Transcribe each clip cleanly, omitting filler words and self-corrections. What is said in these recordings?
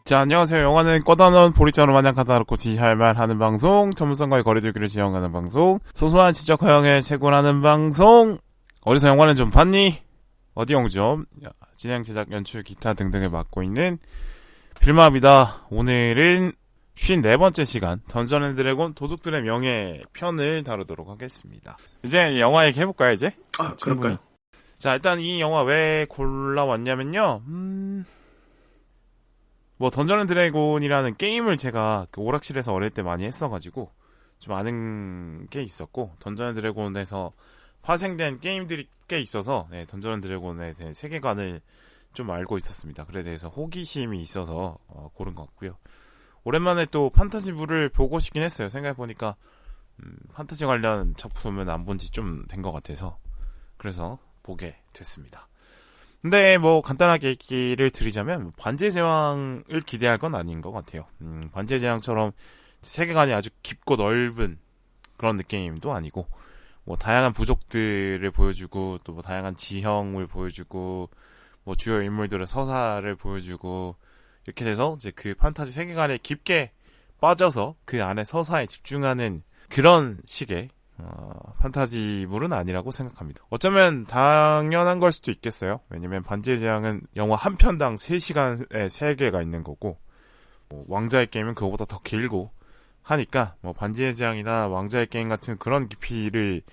자, 안녕하세요. 영화는 꺼다놓은 보리자루 마냥 까다롭고 지할만 하는 방송, 전문성과의 거리두기를 지향하는 방송, 소소한 지적 허용에 채굴하는 방송. 어디서 영화는 좀 봤니? 어디 영점, 진행, 제작, 연출, 기타 등등을 맡고 있는 빌마입니다. 오늘은 54번째 시간, 던전 앤 드래곤 도둑들의 명예 편을 다루도록 하겠습니다. 이제 영화 얘기 해볼까요, 이제? 그럴까요? 자, 일단 이 영화 왜 골라왔냐면요, 던전 앤 드래곤이라는 게임을 제가 그 오락실에서 어릴 때 많이 했어가지고 좀 아는 게 있었고, 던전 앤 드래곤에서 파생된 게임들이 꽤 있어서 던전 앤 드래곤의 세계관을 좀 알고 있었습니다. 그래 대해서 호기심이 있어서 고른 것 같고요. 오랜만에 또 판타지물을 보고 싶긴 했어요. 생각해보니까 판타지 관련 작품은 안 본 지 좀 된 것 같아서 그래서 보게 됐습니다. 근데 간단하게 얘기를 드리자면 반지의 제왕을 기대할 건 아닌 것 같아요. 반지의 제왕처럼 세계관이 아주 깊고 넓은 그런 느낌도 아니고 다양한 부족들을 보여주고 또 다양한 지형을 보여주고 주요 인물들의 서사를 보여주고 이렇게 돼서 이제 그 판타지 세계관에 깊게 빠져서 그 안에 서사에 집중하는 그런 식의 판타지물은 아니라고 생각합니다. 어쩌면 당연한 걸 수도 있겠어요. 왜냐면 반지의 제왕은 영화 한 편당 3시간에 3개가 있는 거고 왕자의 게임은 그거보다 더 길고 하니까 반지의 제왕이나 왕자의 게임 같은 그런 깊이를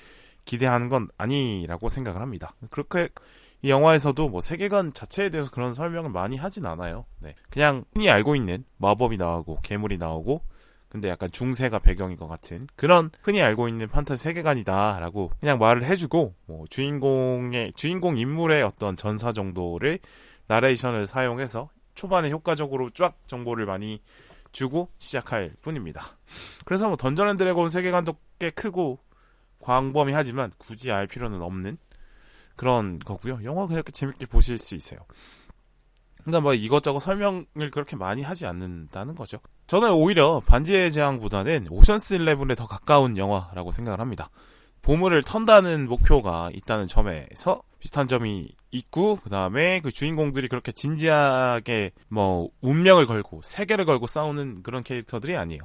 기대하는 건 아니라고 생각을 합니다. 그렇게 이 영화에서도 세계관 자체에 대해서 그런 설명을 많이 하진 않아요. 그냥 흔히 알고 있는 마법이 나오고 괴물이 나오고 근데 약간 중세가 배경인 것 같은 그런 흔히 알고 있는 판타지 세계관이다라고 그냥 말을 해주고 주인공 인물의 어떤 전사 정도를 나레이션을 사용해서 초반에 효과적으로 쫙 정보를 많이 주고 시작할 뿐입니다. 그래서 던전 앤 드래곤 세계관도 꽤 크고 광범위하지만 굳이 알 필요는 없는 그런 거고요. 영화 그렇게 재밌게 보실 수 있어요. 그러니까 이것저것 설명을 그렇게 많이 하지 않는다는 거죠. 저는 오히려 반지의 제왕보다는 오션스 11에 더 가까운 영화라고 생각을 합니다. 보물을 턴다는 목표가 있다는 점에서 비슷한 점이 있고, 그 다음에 그 주인공들이 그렇게 진지하게 운명을 걸고 세계를 걸고 싸우는 그런 캐릭터들이 아니에요.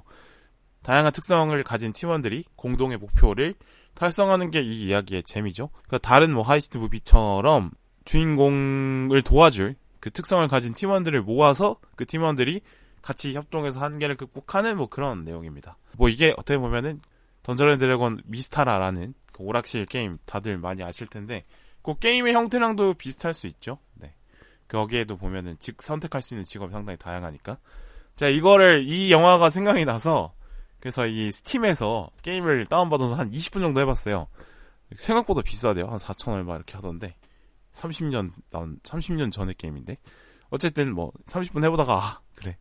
다양한 특성을 가진 팀원들이 공동의 목표를 달성하는 게 이 이야기의 재미죠. 그러니까 다른 하이스트 무비처럼 주인공을 도와줄 그 특성을 가진 팀원들을 모아서 그 팀원들이 같이 협동해서 한계를 극복하는 그런 내용입니다. 이게 어떻게 보면은 던전 앤 드래곤 미스타라라는 그 오락실 게임 다들 많이 아실 텐데 그 게임의 형태랑도 비슷할 수 있죠. 거기에도 보면은 선택할 수 있는 직업이 상당히 다양하니까. 자, 이 영화가 생각이 나서 그래서 이 스팀에서 게임을 다운받아서 한 20분 정도 해봤어요. 생각보다 비싸대요. 한 4,000원 얼마 이렇게 하던데 30년 전의 게임인데 어쨌든 30분 해보다가 그래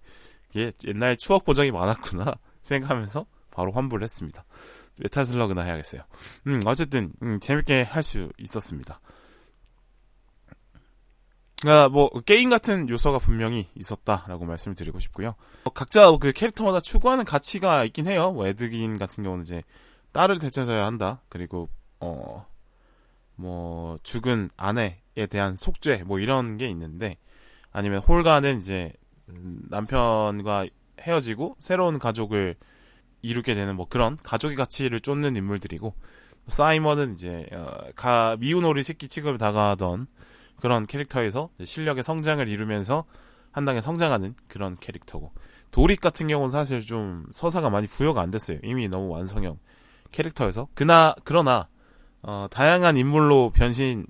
이게 옛날 추억 보정이 많았구나 생각하면서 바로 환불을 했습니다. 메탈슬러그나 해야겠어요. 어쨌든 재밌게 할 수 있었습니다. 게임 같은 요소가 분명히 있었다라고 말씀을 드리고 싶고요. 각자 그 캐릭터마다 추구하는 가치가 있긴 해요. 에드긴 같은 경우는 이제 딸을 되찾아야 한다. 그리고 죽은 아내에 대한 속죄 이런 게 있는데, 아니면 홀가는 이제 남편과 헤어지고 새로운 가족을 이루게 되는 그런 가족의 가치를 쫓는 인물들이고, 사이먼은 이제 미운 오리 새끼 취급을 당하던 그런 캐릭터에서 실력의 성장을 이루면서 한 단계 성장하는 그런 캐릭터고, 도릭 같은 경우는 사실 좀 서사가 많이 부여가 안 됐어요. 이미 너무 완성형 캐릭터여서. 그러나 다양한 인물로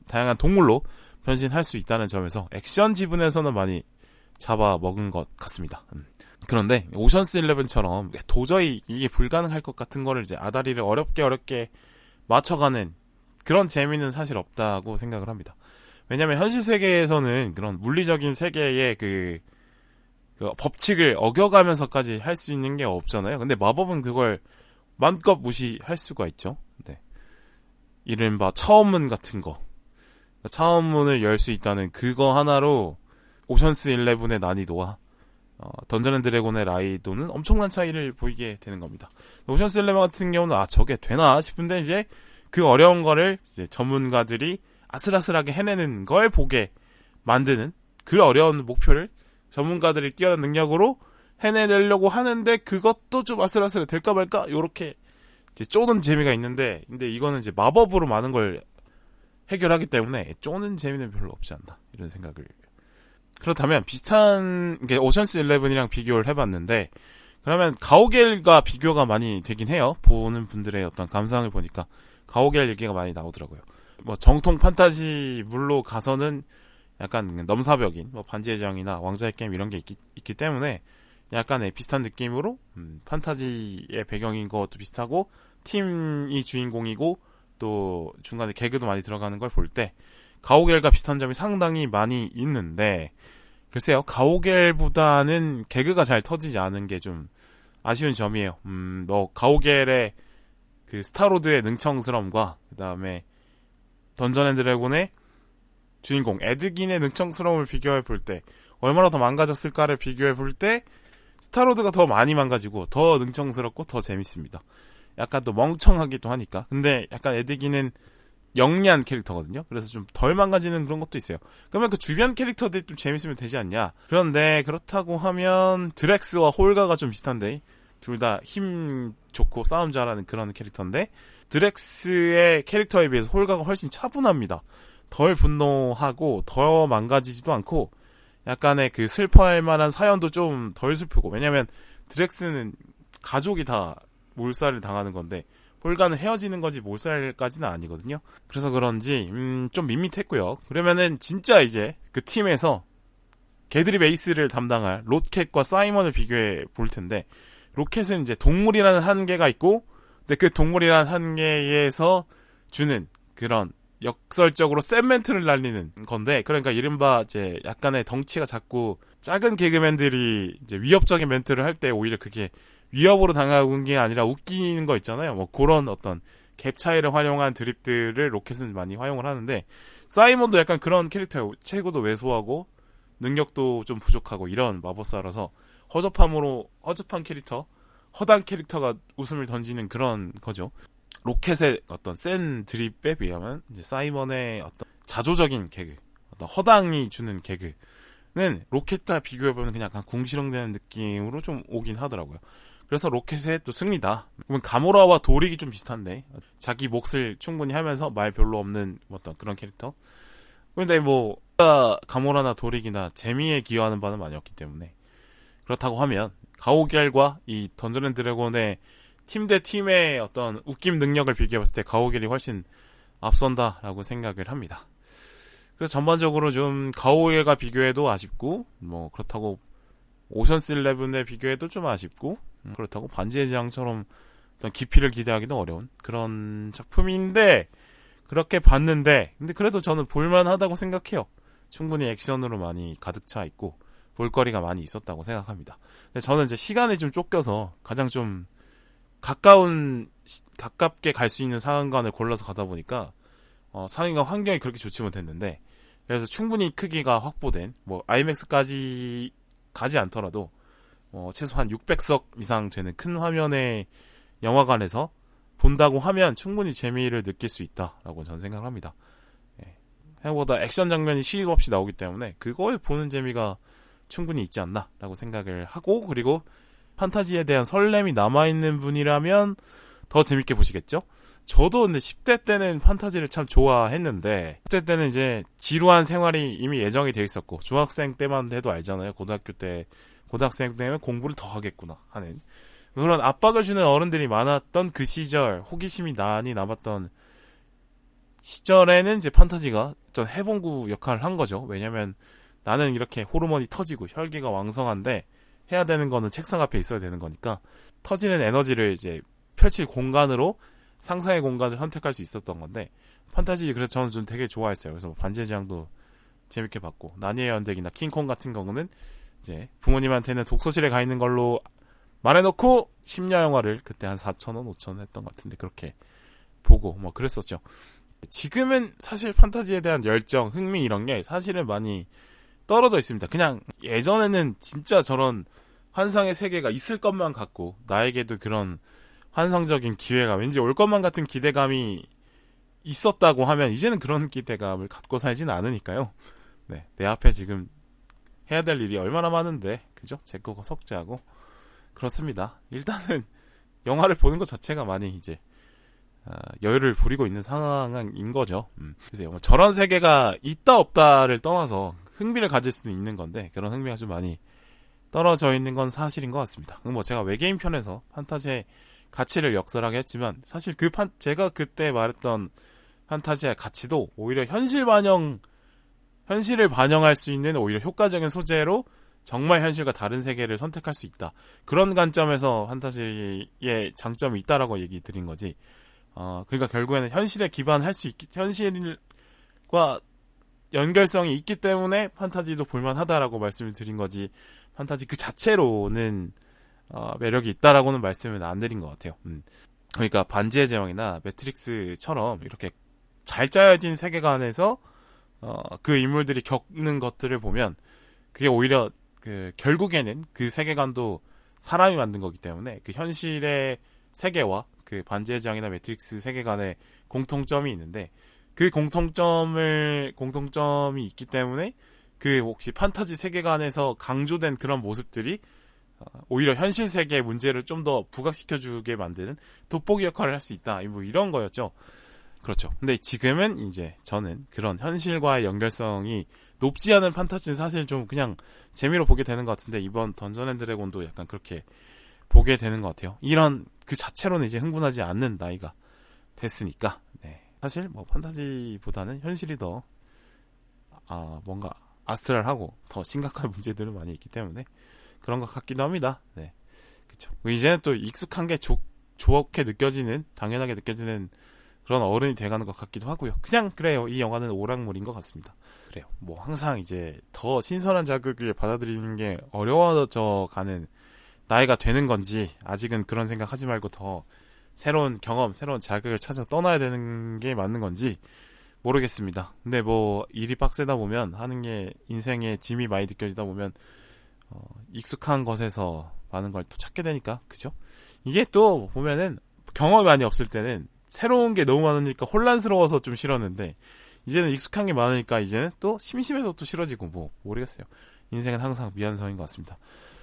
다양한 동물로 변신할 수 있다는 점에서 액션 지분에서는 많이 잡아먹은 것 같습니다. 그런데 오션스 11처럼 도저히 이게 불가능할 것 같은 거를 이제 아다리를 어렵게 맞춰가는 그런 재미는 사실 없다고 생각을 합니다. 왜냐면 현실 세계에서는 그런 물리적인 세계의 그 법칙을 어겨가면서까지 할 수 있는 게 없잖아요. 근데 마법은 그걸 마음껏 무시할 수가 있죠. 이른바 차원문 같은 거. 차원문을 열 수 있다는 그거 하나로 오션스 11의 난이도와 던전 앤 드래곤의 난이도는 엄청난 차이를 보이게 되는 겁니다. 오션스 11 같은 경우는 저게 되나 싶은데 이제 그 어려운 거를 이제 전문가들이 아슬아슬하게 해내는 걸 보게 만드는 그 어려운 목표를 전문가들이 뛰어난 능력으로 해내려고 하는데 그것도 좀 아슬아슬해 될까 말까 요렇게 이제 쪼는 재미가 있는데 근데 이거는 이제 마법으로 많은 걸 해결하기 때문에 쪼는 재미는 별로 없지 않나 이런 생각을. 그렇다면 비슷한 게 오션스 11이랑 비교를 해봤는데 그러면 가오갤과 비교가 많이 되긴 해요. 보는 분들의 어떤 감상을 보니까 가오갤 얘기가 많이 나오더라고요. 뭐 정통 판타지물로 가서는 약간 넘사벽인 뭐 반지의 제왕이나 왕자의 게임 이런 게 있기 때문에 약간의 비슷한 느낌으로 판타지의 배경인 것도 비슷하고 팀이 주인공이고 또 중간에 개그도 많이 들어가는 걸 볼 때 가오갤과 비슷한 점이 상당히 많이 있는데 글쎄요 가오갤보다는 개그가 잘 터지지 않은 게 좀 아쉬운 점이에요. 뭐 가오갤의 그 스타로드의 능청스러움과 그 다음에 던전 앤 드래곤의 주인공 에드긴의 능청스러움을 비교해 볼 때 얼마나 더 망가졌을까를 비교해 볼 때 스타로드가 더 많이 망가지고 더 능청스럽고 더 재밌습니다. 약간 또 멍청하기도 하니까. 근데 약간 에드긴은 영리한 캐릭터거든요. 그래서 좀 덜 망가지는 그런 것도 있어요. 그러면 그 주변 캐릭터들이 좀 재밌으면 되지 않냐. 그런데 그렇다고 하면 드렉스와 홀가가 좀 비슷한데 둘 다 힘 좋고 싸움 잘하는 그런 캐릭터인데 드렉스의 캐릭터에 비해서 홀가가 훨씬 차분합니다. 덜 분노하고 더 망가지지도 않고 약간의 그 슬퍼할 만한 사연도 좀 덜 슬프고 왜냐면 드렉스는 가족이 다 몰살을 당하는 건데 홀가는 헤어지는 거지 몰살까지는 아니거든요. 그래서 그런지 좀 밋밋했고요. 그러면은 진짜 이제 그 팀에서 개들이 베이스를 담당할 로켓과 사이먼을 비교해 볼 텐데 로켓은 이제 동물이라는 한계가 있고 근데 그 동물이라는 한계에서 주는 그런 역설적으로 센 멘트를 날리는 건데 그러니까 이른바 이제 약간의 덩치가 작고 작은 개그맨들이 이제 위협적인 멘트를 할 때 오히려 그게 위협으로 당하는 게 아니라 웃기는 거 있잖아요. 뭐 그런 어떤 갭 차이를 활용한 드립들을 로켓은 많이 활용을 하는데 사이먼도 약간 그런 캐릭터예요. 체구도 왜소하고 능력도 좀 부족하고 이런 마법사라서 허접한 캐릭터, 허당 캐릭터가 웃음을 던지는 그런 거죠. 로켓의 어떤 센 드립에 비하면 이제 사이먼의 어떤 자조적인 개그, 어떤 허당이 주는 개그는 로켓과 비교해보면 그냥 약간 궁시렁대는 느낌으로 좀 오긴 하더라고요. 그래서 로켓의 또 승리다. 그러면 가모라와 도릭이 좀 비슷한데 자기 몫을 충분히 하면서 말 별로 없는 어떤 그런 캐릭터. 근데 뭐 가모라나 도릭이나 재미에 기여하는 바는 많이 없기 때문에 그렇다고 하면 가오갤과 이 던전 앤 드래곤의 팀 대 팀의 어떤 웃김 능력을 비교해봤을 때 가오갤이 훨씬 앞선다라고 생각을 합니다. 그래서 전반적으로 좀 가오갤과 비교해도 아쉽고 뭐 그렇다고 오션스 11에 비교해도 좀 아쉽고 그렇다고 반지의 제왕처럼 어떤 깊이를 기대하기도 어려운 그런 작품인데 그렇게 봤는데 근데 그래도 저는 볼만하다고 생각해요. 충분히 액션으로 많이 가득 차 있고 볼거리가 많이 있었다고 생각합니다. 근데 저는 이제 시간이 좀 쫓겨서 가장 좀 가깝게 갈 수 있는 상황관을 골라서 가다 보니까 상황과 환경이 그렇게 좋지 못했는데 그래서 충분히 크기가 확보된 뭐 IMAX까지 가지 않더라도 최소한 600석 이상 되는 큰 화면의 영화관에서 본다고 하면 충분히 재미를 느낄 수 있다라고 저는 생각합니다. 생각보다 액션 장면이 쉼 없이 나오기 때문에 그걸 보는 재미가 충분히 있지 않나라고 생각을 하고 그리고 판타지에 대한 설렘이 남아있는 분이라면 더 재밌게 보시겠죠? 저도 근데 10대 때는 판타지를 참 좋아했는데 10대 때는 이제 지루한 생활이 이미 예정이 돼 있었고 중학생 때만 해도 알잖아요. 고등학생 때면 공부를 더 하겠구나 하는 그런 압박을 주는 어른들이 많았던 그 시절 호기심이 많이 남았던 시절에는 이제 판타지가 전 해본구 역할을 한 거죠. 왜냐면 나는 이렇게 호르몬이 터지고 혈기가 왕성한데 해야 되는 거는 책상 앞에 있어야 되는 거니까 터지는 에너지를 이제 펼칠 공간으로 상상의 공간을 선택할 수 있었던 건데 판타지 그래서 저는 좀 되게 좋아했어요. 그래서 반지의 제왕도 재밌게 봤고 나니의 연대기나 킹콩 같은 경우는 이제 부모님한테는 독서실에 가 있는 걸로 말해놓고 심야 영화를 그때 한 4,000원, 5,000원 했던 것 같은데 그렇게 보고 뭐 그랬었죠. 지금은 사실 판타지에 대한 열정, 흥미 이런 게 사실은 많이 떨어져 있습니다. 그냥 예전에는 진짜 저런 환상의 세계가 있을 것만 같고 나에게도 그런 환상적인 기회가 왠지 올 것만 같은 기대감이 있었다고 하면 이제는 그런 기대감을 갖고 살지는 않으니까요. 네, 내 앞에 지금 해야 될 일이 얼마나 많은데, 그죠? 제 거가 석재하고. 그렇습니다. 일단은 영화를 보는 것 자체가 많이 이제 여유를 부리고 있는 상황인 거죠. 글쎄요, 뭐 저런 세계가 있다 없다를 떠나서 흥미를 가질 수는 있는 건데 그런 흥미가 좀 많이 떨어져 있는 건 사실인 것 같습니다. 뭐 제가 외계인 편에서 판타지의 가치를 역설하게 했지만 사실 제가 그때 말했던 판타지의 가치도 오히려 현실을 반영할 수 있는 오히려 효과적인 소재로 정말 현실과 다른 세계를 선택할 수 있다. 그런 관점에서 판타지의 장점이 있다라고 얘기 드린 거지. 그러니까 결국에는 현실에 기반할 수 있기, 현실과 연결성이 있기 때문에 판타지도 볼만하다라고 말씀을 드린 거지. 판타지 그 자체로는 매력이 있다라고는 말씀을 안 드린 것 같아요. 그러니까 반지의 제왕이나 매트릭스처럼 이렇게 잘 짜여진 세계관에서 그 인물들이 겪는 것들을 보면 그게 오히려 결국에는 그 세계관도 사람이 만든 거기 때문에 그 현실의 세계와 그 반지의 제왕이나 매트릭스 세계관에 공통점이 있는데 그 공통점이 있기 때문에 그 혹시 판타지 세계관에서 강조된 그런 모습들이 오히려 현실 세계의 문제를 좀 더 부각시켜주게 만드는 돋보기 역할을 할 수 있다. 뭐 이런 거였죠. 그렇죠. 근데 지금은 이제 저는 그런 현실과의 연결성이 높지 않은 판타지는 사실 좀 그냥 재미로 보게 되는 것 같은데 이번 던전 앤 드래곤도 약간 그렇게 보게 되는 것 같아요. 이런 그 자체로는 이제 흥분하지 않는 나이가 됐으니까. 네. 사실 뭐 판타지보다는 현실이 더 뭔가 아스트랄하고 더 심각한 문제들은 많이 있기 때문에 그런 것 같기도 합니다. 네. 그쵸. 이제는 또 익숙한 게 좋게 느껴지는, 당연하게 느껴지는 그런 어른이 돼가는 것 같기도 하고요. 그냥 그래요. 이 영화는 오락물인 것 같습니다. 그래요. 뭐 항상 이제 더 신선한 자극을 받아들이는 게 어려워져 가는 나이가 되는 건지 아직은 그런 생각하지 말고 더 새로운 경험, 새로운 자극을 찾아 떠나야 되는 게 맞는 건지 모르겠습니다. 근데 뭐 일이 빡세다 보면 하는 게 인생에 짐이 많이 느껴지다 보면 익숙한 것에서 많은 걸 또 찾게 되니까 그죠? 이게 또 보면은 경험이 많이 없을 때는 새로운 게 너무 많으니까 혼란스러워서 좀 싫었는데 이제는 익숙한 게 많으니까 이제는 또 심심해서 또 싫어지고 뭐 모르겠어요. 인생은 항상 미완성인 것 같습니다.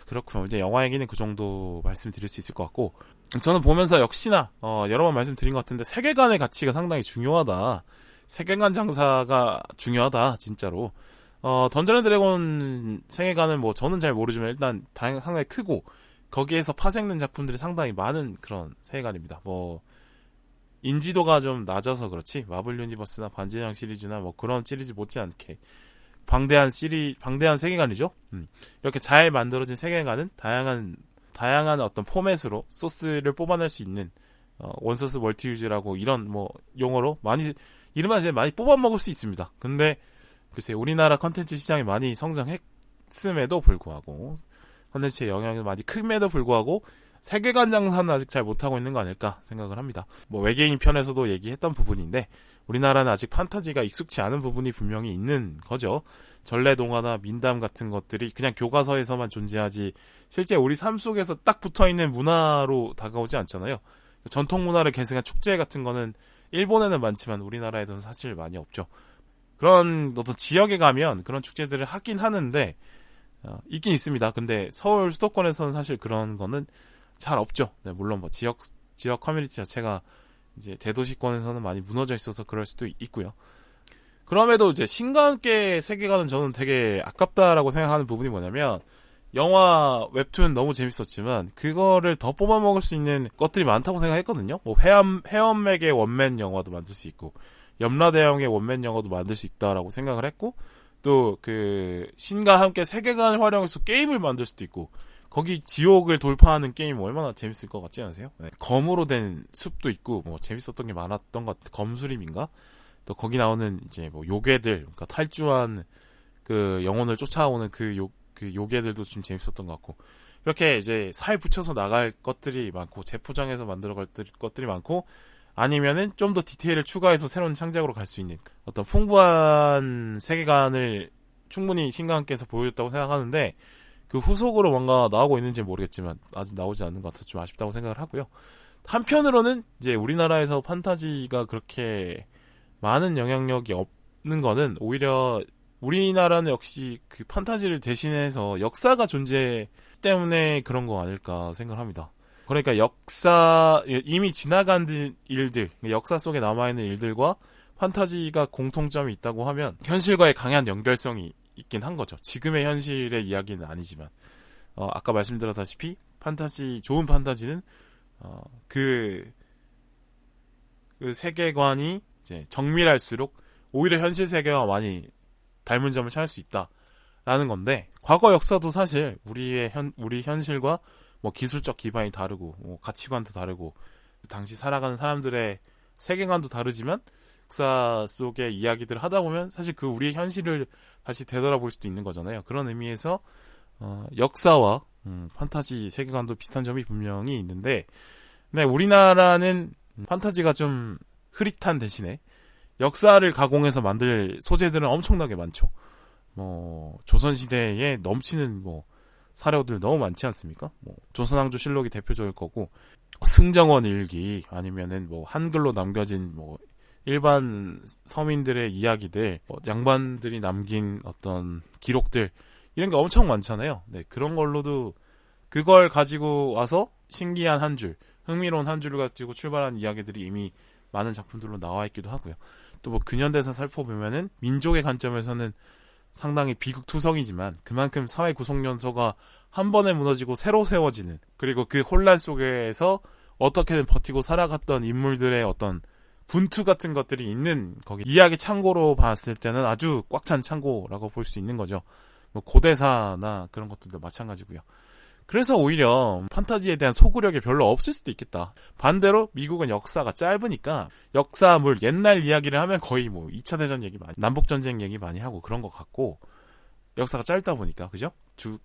그렇군요. 이제 영화 얘기는 그 정도 말씀드릴 수 있을 것 같고 저는 보면서 역시나 여러 번 말씀드린 것 같은데 세계관의 가치가 상당히 중요하다. 세계관 장사가 중요하다. 진짜로. 던전 앤 드래곤 세계관은 뭐 저는 잘 모르지만 일단 상당히 크고 거기에서 파생된 작품들이 상당히 많은 그런 세계관입니다. 뭐 인지도가 좀 낮아서 그렇지 마블 유니버스나 반지의 제왕 시리즈나 뭐 그런 시리즈 못지않게 방대한 세계관이죠. 이렇게 잘 만들어진 세계관은 다양한 어떤 포맷으로 소스를 뽑아낼 수 있는 원소스 멀티유즈라고 이런 뭐 용어로 이름만 이제 많이 뽑아먹을 수 있습니다. 근데 글쎄 우리나라 컨텐츠 시장이 많이 성장했음에도 불구하고 컨텐츠의 영향이 많이 큼에도 불구하고 세계관 장사는 아직 잘 못하고 있는 거 아닐까 생각을 합니다. 뭐 외계인 편에서도 얘기했던 부분인데 우리나라는 아직 판타지가 익숙치 않은 부분이 분명히 있는 거죠. 전래동화나 민담 같은 것들이 그냥 교과서에서만 존재하지 실제 우리 삶 속에서 딱 붙어있는 문화로 다가오지 않잖아요. 전통 문화를 계승한 축제 같은 거는 일본에는 많지만 우리나라에는 사실 많이 없죠. 그런 어떤 지역에 가면 그런 축제들을 하긴 하는데 있긴 있습니다. 근데 서울 수도권에서는 사실 그런 거는 잘 없죠. 네, 물론 뭐 지역 커뮤니티 자체가 이제 대도시권에서는 많이 무너져 있어서 그럴 수도 있고요. 그럼에도 이제 신과 함께 세계관은 저는 되게 아깝다라고 생각하는 부분이 뭐냐면 영화 웹툰 너무 재밌었지만 그거를 더 뽑아먹을 수 있는 것들이 많다고 생각했거든요. 뭐 회원맥의 원맨 영화도 만들 수 있고 염라대왕의 원맨 영화도 만들 수 있다라고 생각을 했고 또 그 신과 함께 세계관을 활용해서 게임을 만들 수도 있고 거기 지옥을 돌파하는 게임 얼마나 재밌을 것 같지 않으세요? 네. 검으로 된 숲도 있고 뭐 재밌었던 게 많았던 것 같아요. 검수림인가? 또 거기 나오는 이제 뭐 요괴들, 그러니까 탈주한 그 영혼을 쫓아오는 그 요괴들도 좀 재밌었던 것 같고 이렇게 이제 살 붙여서 나갈 것들이 많고 재포장해서 만들어갈 것들이 많고 아니면은 좀 더 디테일을 추가해서 새로운 창작으로 갈 수 있는 어떤 풍부한 세계관을 충분히 신과 함께해서 보여줬다고 생각하는데 그 후속으로 뭔가 나오고 있는지 모르겠지만 아직 나오지 않는 것 같아서 좀 아쉽다고 생각을 하고요. 한편으로는 이제 우리나라에서 판타지가 그렇게 많은 영향력이 없는 거는 오히려 우리나라는 역시 그 판타지를 대신해서 역사가 존재 때문에 그런 거 아닐까 생각합니다. 그러니까 이미 지나간 일들, 역사 속에 남아있는 일들과 판타지가 공통점이 있다고 하면 현실과의 강한 연결성이 있긴 한 거죠. 지금의 현실의 이야기는 아니지만 아까 말씀드렸다시피 좋은 판타지는 그 세계관이 이제 정밀할수록 오히려 현실 세계와 많이 닮은 점을 찾을 수 있다라는 건데, 과거 역사도 사실 우리 현실과 뭐 기술적 기반이 다르고 뭐 가치관도 다르고 당시 살아가는 사람들의 세계관도 다르지만 역사 속의 이야기들을 하다 보면 사실 그 우리의 현실을 다시 되돌아볼 수도 있는 거잖아요. 그런 의미에서 역사와 판타지 세계관도 비슷한 점이 분명히 있는데, 근데 우리나라는 판타지가 좀 흐릿한 대신에 역사를 가공해서 만들 소재들은 엄청나게 많죠. 뭐 조선시대에 넘치는 뭐 사료들 너무 많지 않습니까? 뭐 조선왕조 실록이 대표적일 거고, 승정원 일기 아니면은 뭐 한글로 남겨진 뭐 일반 서민들의 이야기들, 양반들이 남긴 어떤 기록들, 이런 게 엄청 많잖아요. 네, 그런 걸로도 그걸 가지고 와서 신기한 한 줄, 흥미로운 한 줄을 가지고 출발한 이야기들이 이미 많은 작품들로 나와 있기도 하고요. 또 뭐 근현대사 살펴보면은 민족의 관점에서는 상당히 비극투성이지만 그만큼 사회 구성 요소가 한 번에 무너지고 새로 세워지는, 그리고 그 혼란 속에서 어떻게든 버티고 살아갔던 인물들의 어떤 분투 같은 것들이 있는, 거기 이야기 창고로 봤을 때는 아주 꽉 찬 창고라고 볼 수 있는 거죠. 뭐 고대사나 그런 것들도 마찬가지고요. 그래서 오히려 판타지에 대한 소구력이 별로 없을 수도 있겠다. 반대로 미국은 역사가 짧으니까 역사물 옛날 이야기를 하면 거의 뭐 2차 대전 얘기 많이, 남북전쟁 얘기 많이 하고 그런 것 같고, 역사가 짧다 보니까, 그죠?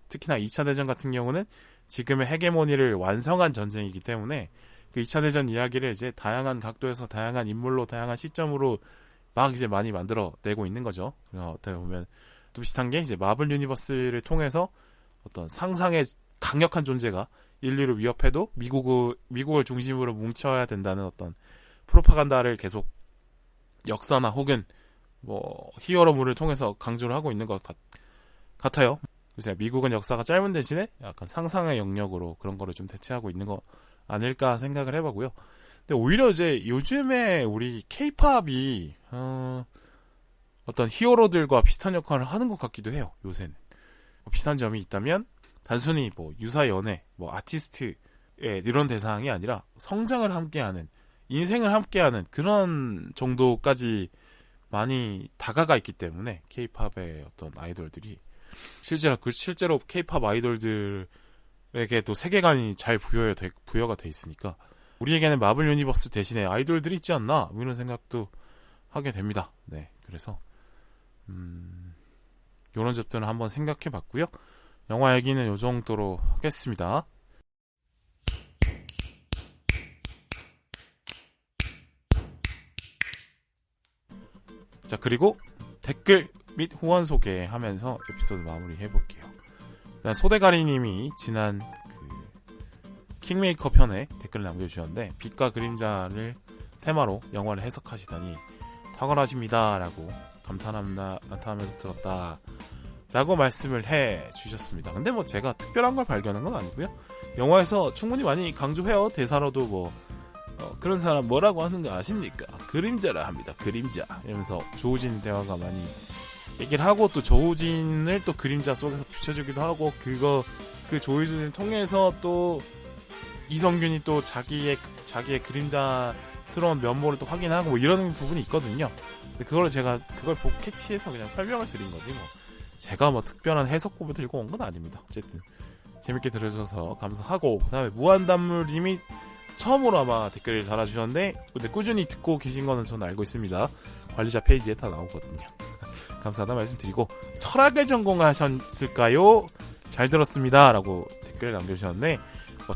특히나 2차 대전 같은 경우는 지금의 헤게모니를 완성한 전쟁이기 때문에 그 2차 대전 이야기를 이제 다양한 각도에서 다양한 인물로 다양한 시점으로 막 이제 많이 만들어내고 있는 거죠. 어떻게 보면 또 비슷한 게 이제 마블 유니버스를 통해서 어떤 상상의 강력한 존재가 인류를 위협해도 미국을 중심으로 뭉쳐야 된다는 어떤 프로파간다를 계속 역사나 혹은 뭐 히어로물을 통해서 강조를 하고 있는 것 같아요. 그래서 미국은 역사가 짧은 대신에 약간 상상의 영역으로 그런 거를 좀 대체하고 있는 거 아닐까 생각을 해보고요. 근데 오히려 이제 요즘에 우리 K-팝이 어떤 히어로들과 비슷한 역할을 하는 것 같기도 해요. 요새는 비슷한 점이 있다면 단순히 뭐 유사 연애, 뭐 아티스트의 이런 대상이 아니라 성장을 함께하는, 인생을 함께하는 그런 정도까지 많이 다가가 있기 때문에 K-팝의 어떤 아이돌들이 실제로 K-팝 아이돌들에게도 세계관이 잘 부여가 돼 있으니까 우리에게는 마블 유니버스 대신에 아이돌들이 있지 않나, 이런 생각도 하게 됩니다. 네, 그래서 이런 점들은 한번 생각해봤고요. 영화 얘기는 요 정도로 하겠습니다. 자, 그리고 댓글 및 후원 소개하면서 에피소드 마무리 해볼게요. 소대가리님이 지난 킹메이커 편에 댓글을 남겨주셨는데, 빛과 그림자를 테마로 영화를 해석하시다니 탁월하십니다 라고 감탄하면서 들었다 라고 말씀을 해 주셨습니다. 근데 뭐 제가 특별한 걸 발견한 건 아니고요. 영화에서 충분히 많이 강조해요. 대사로도 뭐 그런 사람 뭐라고 하는 거 아십니까? 그림자라 합니다. 그림자. 이러면서 조우진 대화가 많이 얘기를 하고, 또 조우진을 또 그림자 속에서 비춰주기도 하고, 그 조우진을 통해서 또 이성균이 또 자기의 그림자스러운 면모를 또 확인하고 뭐 이런 부분이 있거든요. 그걸 캐치해서 그냥 설명을 드린 거지 뭐. 제가 뭐 특별한 해석법을 들고 온 건 아닙니다. 어쨌든 재밌게 들어주셔서 감사하고, 그 다음에 무한단물님이 처음으로 아마 댓글을 달아주셨는데, 근데 꾸준히 듣고 계신 거는 저는 알고 있습니다. 관리자 페이지에 다 나오거든요. 감사하다 말씀드리고, 철학을 전공하셨을까요? 잘 들었습니다 라고 댓글을 남겨주셨는데,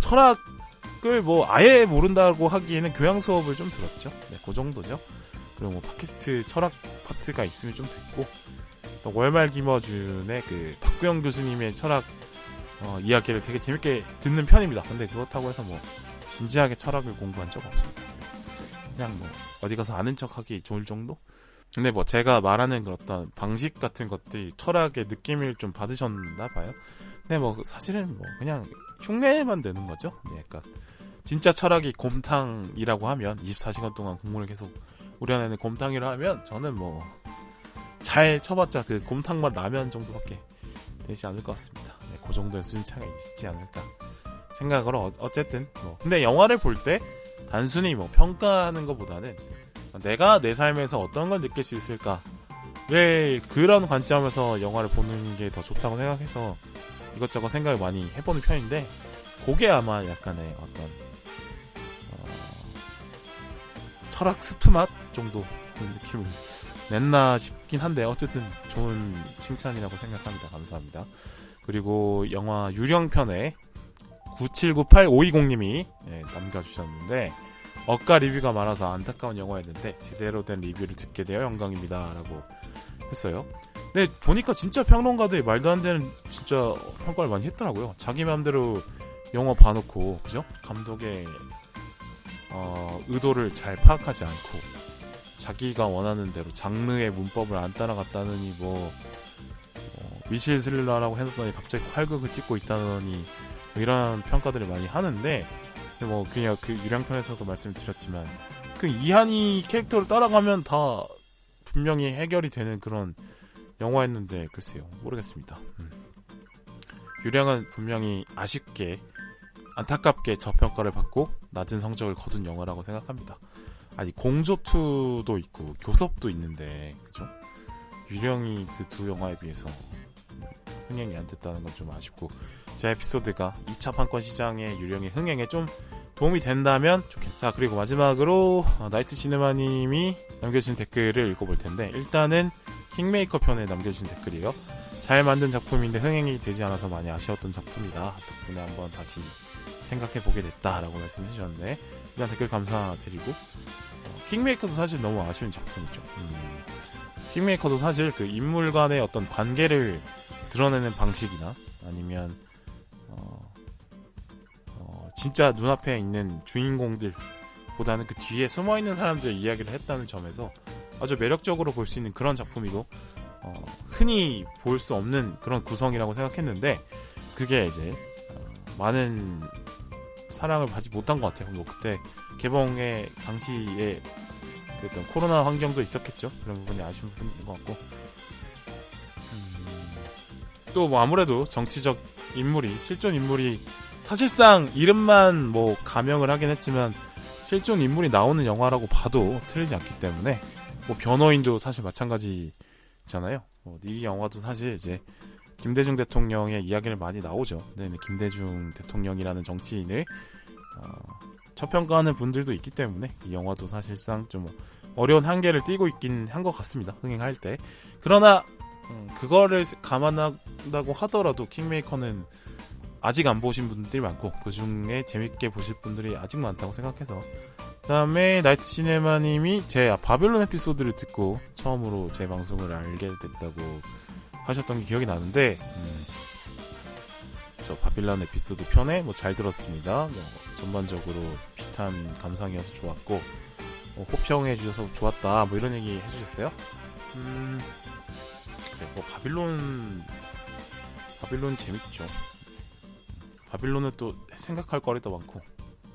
철학을 뭐 아예 모른다고 하기에는 교양 수업을 좀 들었죠. 네, 그 정도죠. 그리고 뭐 팟캐스트 철학 파트가 있으면 좀 듣고, 월말 김어준의 그 박구영 교수님의 철학 이야기를 되게 재밌게 듣는 편입니다. 근데 그렇다고 해서 뭐 진지하게 철학을 공부한 적 없습니다. 그냥 뭐 어디 가서 아는 척하기 좋을 정도? 근데 뭐 제가 말하는 그런 어떤 방식 같은 것들이 철학의 느낌을 좀 받으셨나 봐요. 근데 뭐 사실은 뭐 그냥 흉내만 내는 거죠. 네, 그러니까 진짜 철학이 곰탕이라고 하면 24시간 동안 국물을 계속 우려내는 곰탕이라 하면 저는 뭐 잘 쳐봤자 그 곰탕맛 라면 정도밖에 되지 않을 것 같습니다. 네, 그 정도의 수준 차이가 있지 않을까 생각으로 어쨌든 뭐 근데 영화를 볼 때 단순히 뭐 평가하는 것보다는 내가 내 삶에서 어떤 걸 느낄 수 있을까 왜 그런 관점에서 영화를 보는 게 더 좋다고 생각해서 이것저것 생각을 많이 해보는 편인데 그게 아마 약간의 어떤 철학 스프 맛 정도 그런 느낌을 냈나 싶긴 한데 어쨌든 좋은 칭찬이라고 생각합니다. 감사합니다. 그리고 영화 유령편에 9798520님이 남겨주셨는데 억가 리뷰가 많아서 안타까운 영화였는데 제대로 된 리뷰를 듣게 되어 영광입니다 라고 했어요. 근데 보니까 진짜 평론가들이 말도 안 되는 진짜 평가를 많이 했더라고요. 자기 마음대로 영화 봐놓고 그죠? 감독의 의도를 잘 파악하지 않고 자기가 원하는 대로 장르의 문법을 안 따라갔다느니 뭐 미실 스릴러라고 해놓더니 갑자기 활극을 찍고 있다느니 뭐 이런 평가들을 많이 하는데 뭐 그냥 그 유령편에서도 말씀드렸지만 그 이한이 캐릭터를 따라가면 다 분명히 해결이 되는 그런 영화였는데 글쎄요 모르겠습니다. 유령은 분명히 아쉽게 안타깝게 저평가를 받고 낮은 성적을 거둔 영화라고 생각합니다. 아니 공조2도 있고 교섭도 있는데 그죠? 유령이 그 두 영화에 비해서 흥행이 안 됐다는 건 좀 아쉽고 제 에피소드가 2차 판권 시장의 유령의 흥행에 좀 도움이 된다면 좋겠다. 자 그리고 마지막으로 나이트 시네마님이 남겨주신 댓글을 읽어볼 텐데 일단은 킹메이커 편에 남겨주신 댓글이에요. 잘 만든 작품인데 흥행이 되지 않아서 많이 아쉬웠던 작품이다. 덕분에 한번 다시 생각해보게 됐다라고 말씀해 주셨는데 일단 댓글 감사드리고 킹메이커도 사실 너무 아쉬운 작품이죠. 킹메이커도 사실 그 인물 간의 어떤 관계를 드러내는 방식이나 아니면 진짜 눈앞에 있는 주인공들보다는 그 뒤에 숨어있는 사람들의 이야기를 했다는 점에서 아주 매력적으로 볼 수 있는 그런 작품이고 흔히 볼 수 없는 그런 구성이라고 생각했는데 그게 이제 많은 사랑을 받지 못한 것 같아요. 뭐 그때 개봉의 당시에 어떤 코로나 환경도 있었겠죠. 그런 부분이 아쉬운 부분인 것 같고 또 뭐 아무래도 정치적 인물이 실존 인물이 사실상 이름만 뭐 가명을 하긴 했지만 실존 인물이 나오는 영화라고 봐도 틀리지 않기 때문에 뭐 변호인도 사실 마찬가지잖아요. 이 영화도 사실 이제 김대중 대통령의 이야기를 많이 나오죠. 네, 김대중 대통령이라는 정치인을 저평가하는 분들도 있기 때문에 이 영화도 사실상 좀 어려운 한계를 띠고 있긴 한 것 같습니다. 흥행할 때. 그러나 그거를 감안한다고 하더라도 킹메이커는 아직 안 보신 분들이 많고 그 중에 재밌게 보실 분들이 아직 많다고 생각해서 그 다음에 나이트 시네마님이 제 바빌론 에피소드를 듣고 처음으로 제 방송을 알게 됐다고 하셨던 게 기억이 나는데 저 바빌론 에피소드 편에 뭐 잘 들었습니다. 뭐 전반적으로 비슷한 감상이어서 좋았고 호평해 주셔서 좋았다 뭐 이런 얘기 해주셨어요. 그래, 뭐 바빌론 재밌죠. 바빌론은 또 생각할 거리도 많고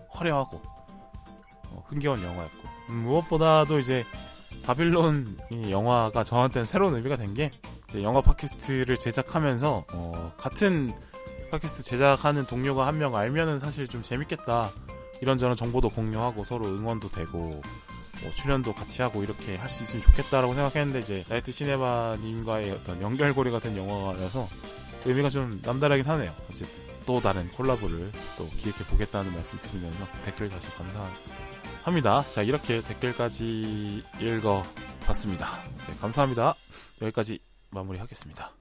화려하고 흥겨운 영화였고 무엇보다도 이제 바빌론 이 영화가 저한테는 새로운 의미가 된 게 영화 팟캐스트를 제작하면서 같은 팟캐스트 제작하는 동료가 한 명 알면은 사실 좀 재밌겠다. 이런저런 정보도 공유하고 서로 응원도 되고 출연도 같이 하고 이렇게 할 수 있으면 좋겠다라고 생각했는데 이제 나이트 시네마님과의 어떤 연결고리가 된 영화라서 의미가 좀 남다르긴 하네요. 어쨌든 또 다른 콜라보를 또 기획해 보겠다는 말씀 드리면서 댓글 다시 감사합니다. 자 이렇게 댓글까지 읽어봤습니다. 네, 감사합니다. 여기까지 마무리하겠습니다.